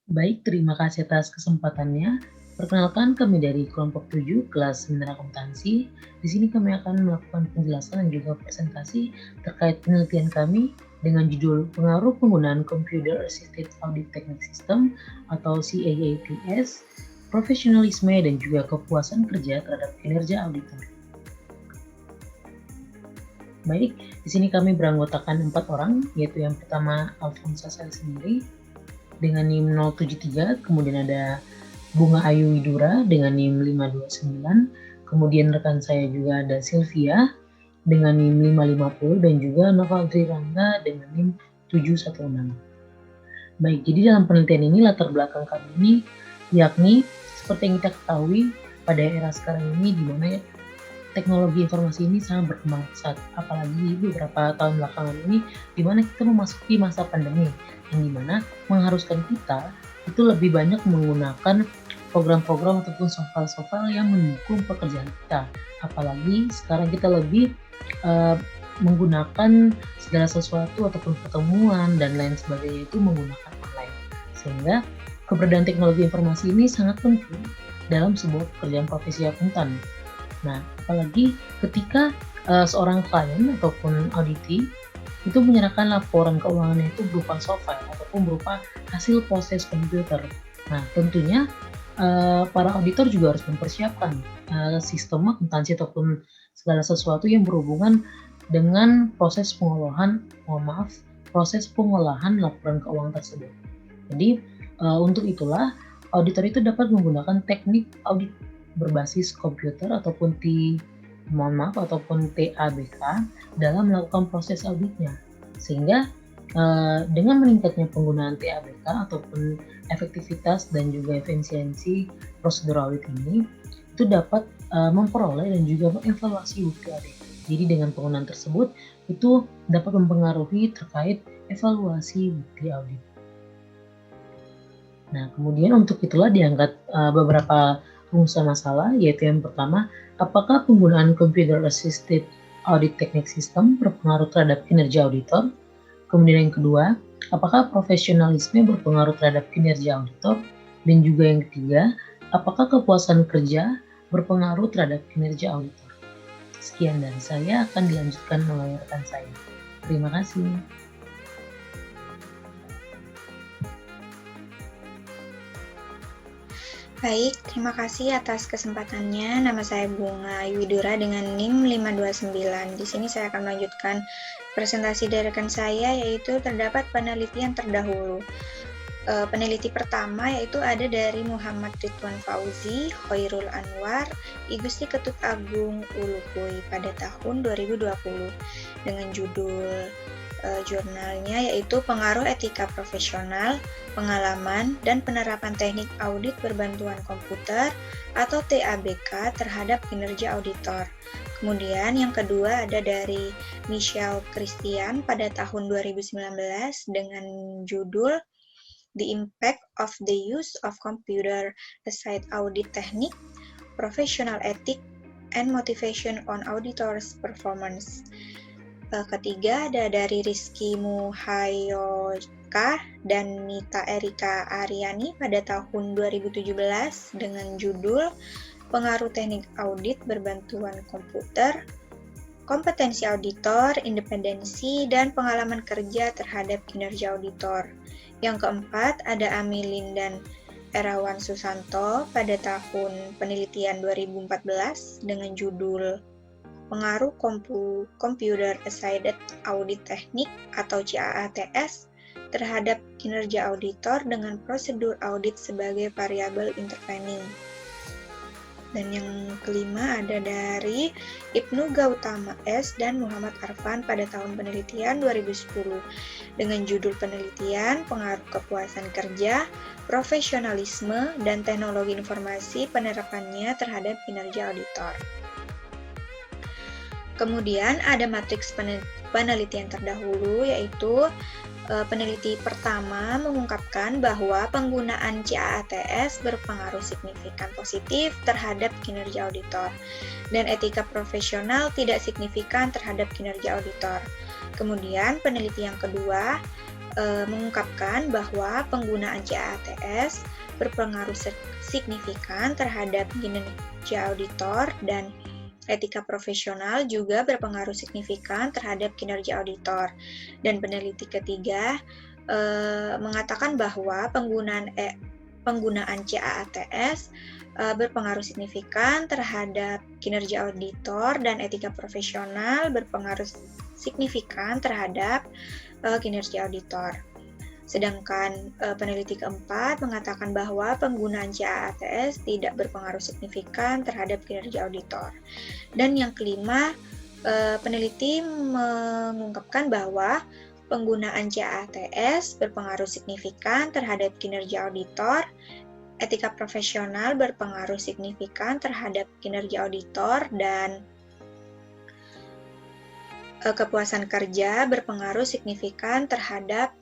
Baik, terima kasih atas kesempatannya. Perkenalkan, kami dari kelompok 7 kelas 9 akuntansi. Di sini kami akan melakukan penjelasan dan juga presentasi terkait penelitian kami dengan judul Pengaruh Penggunaan Computer Assisted Audit Technique System atau CAATS, Profesionalisme dan juga Kepuasan Kerja terhadap Kinerja Auditor. Baik, di sini kami beranggotakan 4 orang, yaitu yang pertama Alfonso saya sendiri dengan NIM 073, kemudian ada Bunga Ayu Widura dengan NIM 529, kemudian rekan saya juga ada Sylvia dengan NIM 550 dan juga Novaldri Rangga dengan NIM 716. Baik, jadi dalam penelitian ini latar belakang kami ini yakni seperti yang kita ketahui pada era sekarang ini di mana teknologi informasi ini sangat berkembang pesat, apalagi beberapa tahun belakangan ini di mana kita memasuki masa pandemi, yang dimana mengharuskan kita itu lebih banyak menggunakan program-program ataupun software-software yang mendukung pekerjaan kita. Apalagi sekarang kita lebih menggunakan segala sesuatu ataupun pertemuan dan lain sebagainya itu menggunakan online. Sehingga keberadaan teknologi informasi ini sangat penting dalam sebuah pekerjaan profesi akuntan. Nah, apalagi ketika seorang klien ataupun auditi itu menyerahkan laporan keuangannya itu berupa software ataupun berupa hasil proses komputer. Nah, tentunya para auditor juga harus mempersiapkan sistem akuntansi ataupun segala sesuatu yang berhubungan dengan proses pengolahan laporan keuangan tersebut. Jadi, untuk itulah auditor itu dapat menggunakan teknik audit berbasis komputer ataupun TABK dalam melakukan proses auditnya. Sehingga dengan meningkatnya penggunaan TABK ataupun efektivitas dan juga efisiensi prosedur audit ini itu dapat memperoleh dan juga mengevaluasi bukti audit. Jadi dengan penggunaan tersebut itu dapat mempengaruhi terkait evaluasi bukti audit. Nah, kemudian untuk itulah diangkat beberapa rumusan masalah, yaitu yang pertama, apakah penggunaan Computer Assisted Audit Technique System berpengaruh terhadap kinerja auditor? Kemudian yang kedua, apakah profesionalisme berpengaruh terhadap kinerja auditor? Dan juga yang ketiga, apakah kepuasan kerja berpengaruh terhadap kinerja auditor? Sekian dari saya, akan dilanjutkan oleh rekan saya. Terima kasih. Baik, terima kasih atas kesempatannya. Nama saya Bunga Widura dengan NIM 529. Di sini saya akan melanjutkan presentasi dari rekan saya, yaitu terdapat penelitian terdahulu. Peneliti pertama yaitu ada dari Muhammad Ridwan Fauzi, Khairul Anwar, I Gusti Ketut Agung Ulukoy pada tahun 2020 dengan judul jurnalnya yaitu Pengaruh Etika Profesional, Pengalaman, dan Penerapan Teknik Audit Berbantuan Komputer atau TABK terhadap kinerja auditor. Kemudian yang kedua ada dari Michelle Christian pada tahun 2019 dengan judul The Impact of the Use of Computer-Assisted Audit Technique, Professional Ethics, and Motivation on Auditors' Performance. Ketiga ada dari Rizky Muhayoka dan Nita Erika Aryani pada tahun 2017 dengan judul Pengaruh Teknik Audit Berbantuan Komputer, Kompetensi Auditor, Independensi, dan Pengalaman Kerja terhadap Kinerja Auditor. Yang keempat ada Amilin dan Erawan Susanto pada tahun penelitian 2014 dengan judul Pengaruh Computer Assisted Audit Technique atau CAATS terhadap kinerja auditor dengan prosedur audit sebagai variabel intervening. Dan yang kelima ada dari Ibnu Gautama S. dan Muhammad Arfan pada tahun penelitian 2010 dengan judul penelitian Pengaruh Kepuasan Kerja, Profesionalisme, dan Teknologi Informasi Penerapannya terhadap Kinerja Auditor. Kemudian ada matriks penelitian terdahulu yaitu peneliti pertama mengungkapkan bahwa penggunaan CAATS berpengaruh signifikan positif terhadap kinerja auditor dan etika profesional tidak signifikan terhadap kinerja auditor. Kemudian peneliti yang kedua mengungkapkan bahwa penggunaan CAATS berpengaruh signifikan terhadap kinerja auditor dan etika profesional juga berpengaruh signifikan terhadap kinerja auditor. Dan peneliti ketiga mengatakan bahwa penggunaan CAATS berpengaruh signifikan terhadap kinerja auditor dan etika profesional berpengaruh signifikan terhadap kinerja auditor. Sedangkan peneliti keempat mengatakan bahwa penggunaan CAATS tidak berpengaruh signifikan terhadap kinerja auditor. Dan yang kelima, peneliti mengungkapkan bahwa penggunaan CAATS berpengaruh signifikan terhadap kinerja auditor, etika profesional berpengaruh signifikan terhadap kinerja auditor, dan kepuasan kerja berpengaruh signifikan terhadap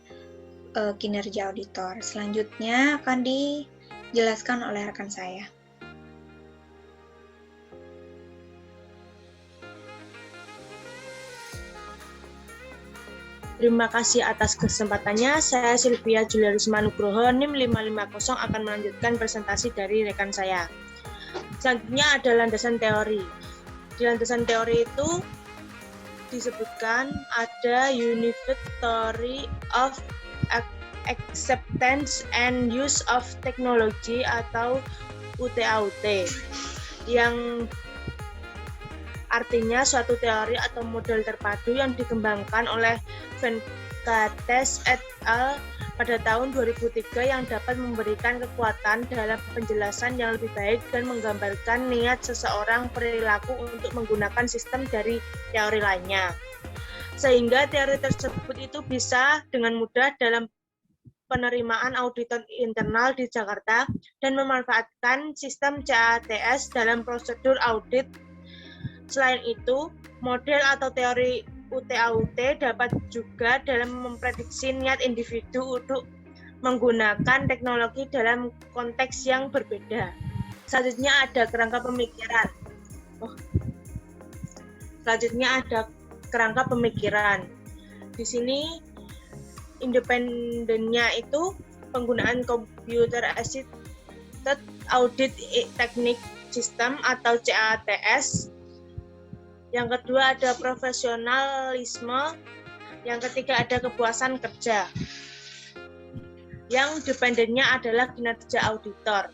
kinerja auditor. Selanjutnya akan dijelaskan oleh rekan saya. Terima kasih atas kesempatannya. Saya Sylvia Juliarisma Nugroho, NIM 550 akan melanjutkan presentasi dari rekan saya. Selanjutnya ada landasan teori. Di landasan teori itu disebutkan ada Unified Theory of Acceptance and Use of Technology atau UTAUT, yang artinya suatu teori atau model terpadu yang dikembangkan oleh Venkatesh et al. Pada tahun 2003 yang dapat memberikan kekuatan dalam penjelasan yang lebih baik dan menggambarkan niat seseorang perilaku untuk menggunakan sistem dari teori lainnya. Sehingga teori tersebut itu bisa dengan mudah dalam penerimaan auditor internal di Jakarta dan memanfaatkan sistem CAATS dalam prosedur audit. Selain itu, model atau teori UTAUT dapat juga dalam memprediksi niat individu untuk menggunakan teknologi dalam konteks yang berbeda. Selanjutnya ada kerangka pemikiran. Di sini independennya itu penggunaan Computer Assisted Audit Technique System atau CAATS. Yang kedua ada profesionalisme. Yang ketiga ada kepuasan kerja. Yang dependennya adalah kinerja auditor.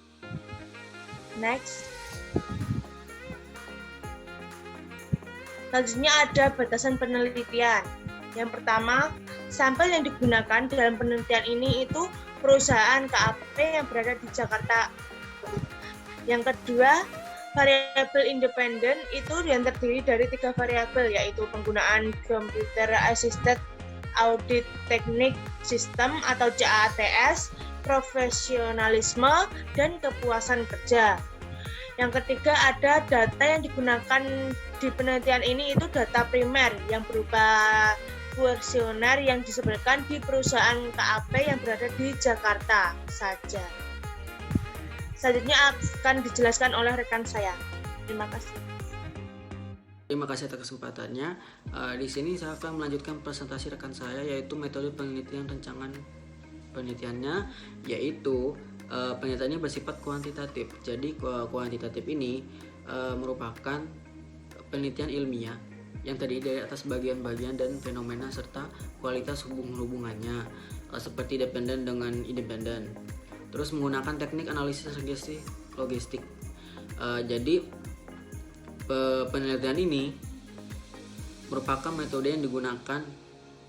Next. Selanjutnya ada batasan penelitian. Yang pertama, sampel yang digunakan dalam penelitian ini itu perusahaan KAP yang berada di Jakarta. Yang kedua, variabel independen itu yang terdiri dari 3 variabel, yaitu penggunaan Computer Assisted Audit Technique System atau CAATS, profesionalisme, dan kepuasan kerja. Yang ketiga ada data yang digunakan di penelitian ini itu data primer yang berupa kuesioner yang disebarkan di perusahaan KAP yang berada di Jakarta saja. Selanjutnya akan dijelaskan oleh rekan saya. Terima kasih. Terima kasih atas kesempatannya. Di sini saya akan melanjutkan presentasi rekan saya, yaitu metode penelitian rancangan penelitiannya, yaitu penelitiannya bersifat kuantitatif. Jadi kuantitatif ini merupakan penelitian ilmiah yang terdiri dari atas bagian-bagian dan fenomena serta kualitas hubungannya, seperti dependen dengan independen. Terus menggunakan teknik analisis logistik. Jadi penelitian ini merupakan metode yang digunakan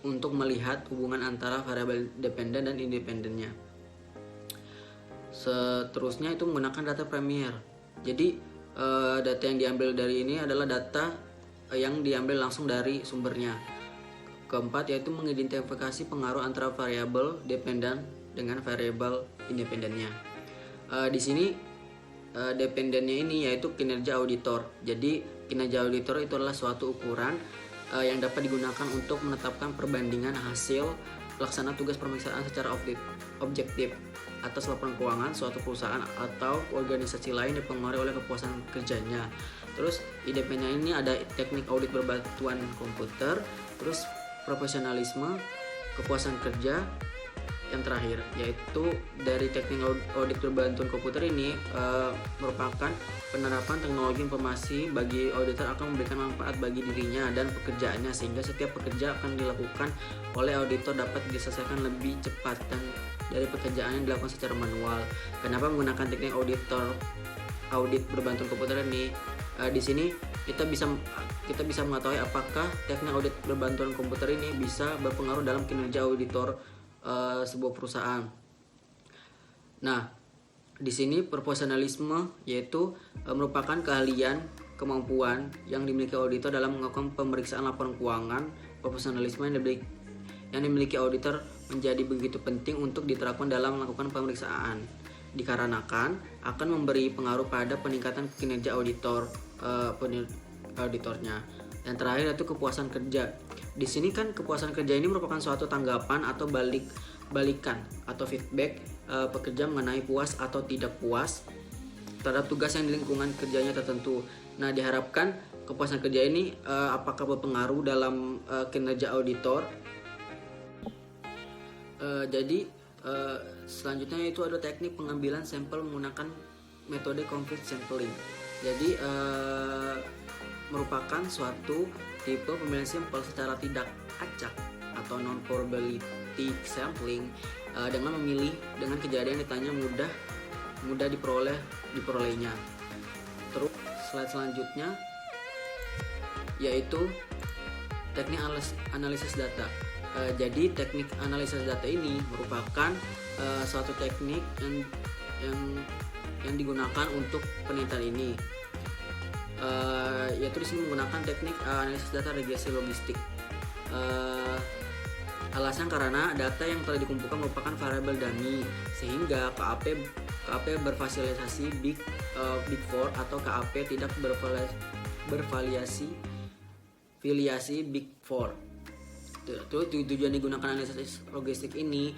untuk melihat hubungan antara variabel dependen dan independennya. Seterusnya itu menggunakan data premier. Jadi data yang diambil dari ini adalah data yang diambil langsung dari sumbernya. Keempat yaitu mengidentifikasi pengaruh antara variabel dependen dengan variabel independennya. Di sini dependennya ini yaitu kinerja auditor. Jadi kinerja auditor itu adalah suatu ukuran yang dapat digunakan untuk menetapkan perbandingan hasil pelaksanaan tugas pemeriksaan secara objektif atas laporan keuangan suatu perusahaan atau organisasi lain dipengaruhi oleh kepuasan kerjanya. Terus independen ini ada teknik audit berbatuan komputer, terus profesionalisme, kepuasan kerja yang terakhir, yaitu dari teknik audit berbantuan komputer ini merupakan penerapan teknologi informasi bagi auditor akan memberikan manfaat bagi dirinya dan pekerjaannya, sehingga setiap pekerja akan dilakukan oleh auditor dapat diselesaikan lebih cepat dan dari pekerjaan yang dilakukan secara manual. Kenapa menggunakan teknik audit berbantuan komputer ini? Di sini kita bisa mengetahui apakah teknik audit berbantuan komputer ini bisa berpengaruh dalam kinerja auditor sebuah perusahaan. Nah, di sini proporsionalisme yaitu merupakan keahlian, kemampuan yang dimiliki auditor dalam melakukan pemeriksaan laporan keuangan. Proporsionalisme yang dimiliki auditor menjadi begitu penting untuk diterapkan dalam melakukan pemeriksaan, dikarenakan akan memberi pengaruh pada peningkatan kinerja auditornya. Yang terakhir yaitu kepuasan kerja. Di sini kan kepuasan kerja ini merupakan suatu tanggapan atau balikan atau feedback pekerja mengenai puas atau tidak puas terhadap tugas yang di lingkungan kerjanya tertentu. Nah, diharapkan kepuasan kerja ini apakah berpengaruh dalam kinerja auditor. Jadi selanjutnya itu ada teknik pengambilan sampel menggunakan metode conflict sampling. Jadi merupakan suatu tipe pemilihan sampel secara tidak acak atau non probability sampling dengan memilih dengan kejadian ditanya mudah diperolehnya. Terus slide selanjutnya yaitu teknik analisis data. Jadi teknik analisis data ini merupakan suatu teknik yang digunakan untuk penelitian ini. Yaitu disini menggunakan teknik analisis data regresi logistik. Alasan karena data yang telah dikumpulkan merupakan variabel dummy, sehingga KAP berfasilitasi Big Four atau KAP tidak bervariasi Big Four. Tujuan digunakan analisis logistik ini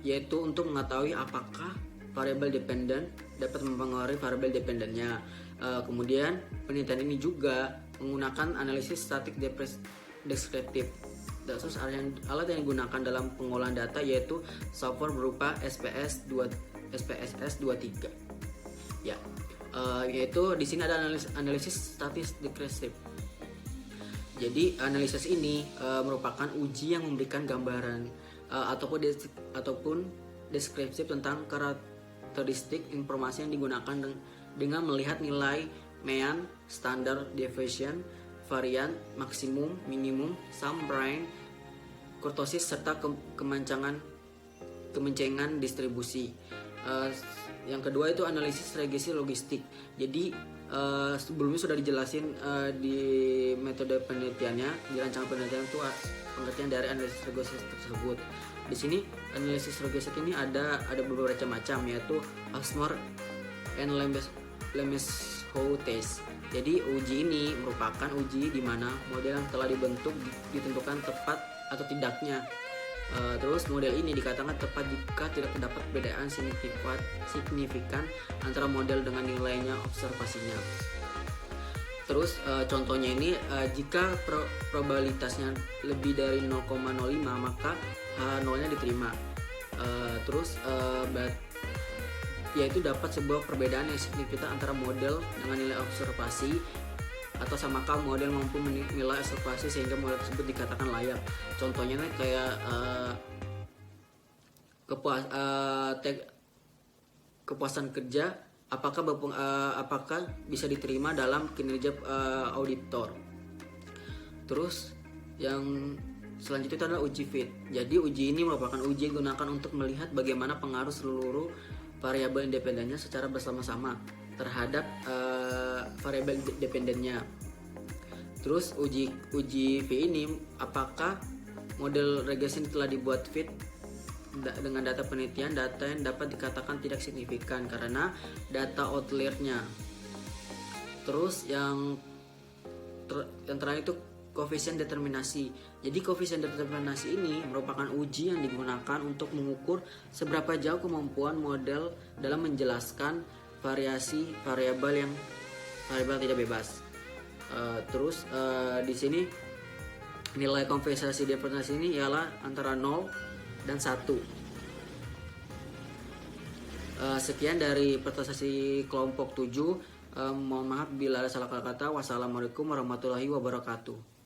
yaitu untuk mengetahui apakah variabel dependen dapat mempengaruhi variabel dependennya. Kemudian penelitian ini juga menggunakan analisis statik deskriptif. Terus alat yang digunakan dalam pengolahan data yaitu software berupa SPSS 23. Ya, yaitu di sini ada analisis statis deskriptif. Jadi analisis ini merupakan uji yang memberikan gambaran ataupun deskriptif tentang karakteristik informasi yang digunakan dengan melihat nilai mean, standard deviation, varian, maksimum, minimum, sum, range, kurtosis serta kemencengan distribusi. Yang kedua itu analisis regresi logistik. Jadi sebelumnya sudah dijelasin di metode penelitiannya, di rancangan penelitian itu pengertian dari analisis regresi tersebut. Di sini analisis regresi ini ada beberapa macam, yaitu Ashmore and Lemeshow test. Jadi uji ini merupakan uji di mana model yang telah dibentuk ditentukan tepat atau tidaknya. Terus model ini dikatakan tepat jika tidak terdapat perbedaan signifikan antara model dengan nilainya observasinya. Terus contohnya ini jika probabilitasnya lebih dari 0,05 maka H0-nya diterima. Yaitu dapat sebuah perbedaan yang signifikan antara model dengan nilai observasi atau samakah model mampu menilai observasi sehingga model tersebut dikatakan layak. Contohnya kayak kepuasan kerja apakah bisa diterima dalam kinerja auditor. Terus yang selanjutnya itu adalah uji fit. Jadi uji ini merupakan uji yang digunakan untuk melihat bagaimana pengaruh seluruh variabel independennya secara bersama-sama terhadap variabel dependennya. Terus uji V ini apakah model regresi telah dibuat fit dengan data penelitian, data yang dapat dikatakan tidak signifikan karena data outliernya. Terus yang terakhir itu koefisien determinasi. Jadi koefisien determinasi ini merupakan uji yang digunakan untuk mengukur seberapa jauh kemampuan model dalam menjelaskan variasi variabel tidak bebas. Di sini Nilai kompensasi di presentasi ini ialah antara 0 dan 1. Sekian dari presentasi kelompok 7. Mohon maaf bila ada salah kata. Wassalamualaikum warahmatullahi wabarakatuh.